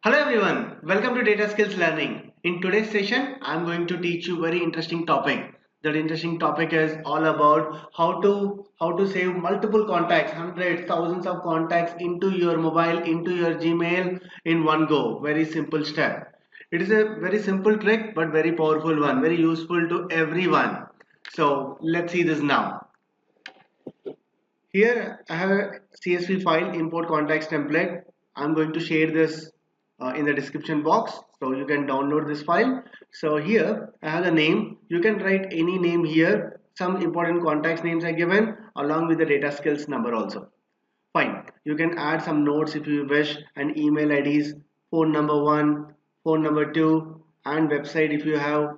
Hello everyone, welcome to DataSkills Learning. In today's session, I'm going to teach you very interesting topic. That interesting topic is all about how to save multiple contacts, hundreds, thousands of contacts into your mobile, into your Gmail in one go. Very simple step. It is a very simple trick but very powerful one, very useful to everyone. So let's see this now. Here I have a CSV file, import contacts template. I'm going to share this in the description box so you can download this file. So here I have the name. You can write any name here. Some important contacts names are given along with the data skills number also. Fine. You can add some notes if you wish, and email IDs, phone number 1, phone number 2, and website if you have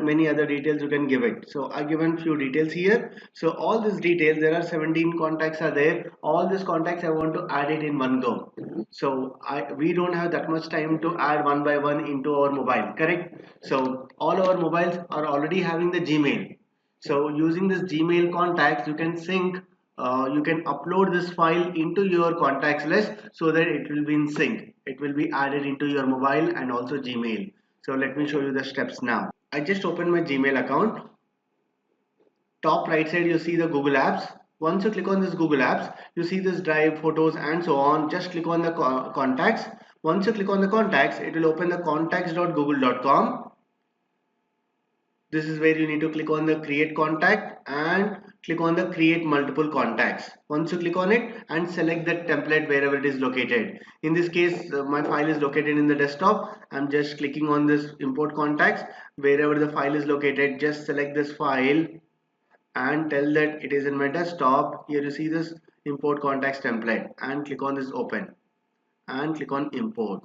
many other details you can give it. So I given few details here. So all these details, there are 17 contacts are there. All these contacts I want to add it in one go. So we don't have that much time to add one by one into our mobile, correct? So all our mobiles are already having the Gmail. So using this Gmail contacts, you can sync, you can upload this file into your contacts list so that it will be in sync. It will be added into your mobile and also Gmail. So let me show you the steps now. I just opened my Gmail account. Top right side you see the Google Apps. Once you click on this Google Apps, you see this drive, photos and so on. Just click on the contacts. Once you click on the contacts, it will open the contacts.google.com. This is where you need to click on the create contact and click on the create multiple contacts. Once you click on it and select that template wherever it is located. In this case, my file is located in the desktop. I'm just clicking on this import contacts. Wherever the file is located, just select this file and tell that it is in my desktop. Here you see this import contacts template and click on this open and click on import.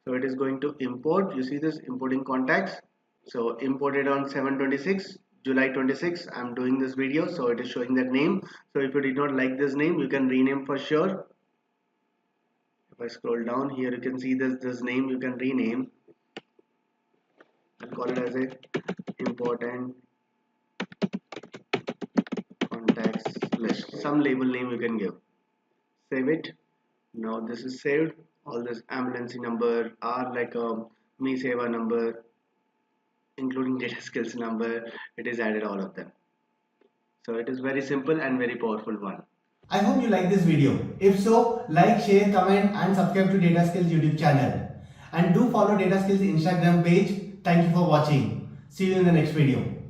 So it is going to import. You see this importing contacts. So imported on 7/26 July 26. I'm doing this video, so it is showing that name. So if you did not like this name, you can rename for sure. If I scroll down here, you can see this name you can rename. I'll call it as a important contacts list. Some label name you can give. Save it. Now this is saved. All this ambulance number are like a me seva number, including data skills number. It is added all of them. So it is very simple and very powerful one. I hope you like this video. If so, like, share, comment and subscribe to DataSkills YouTube channel. And do follow DataSkills Instagram page. Thank you for watching. See you in the next video.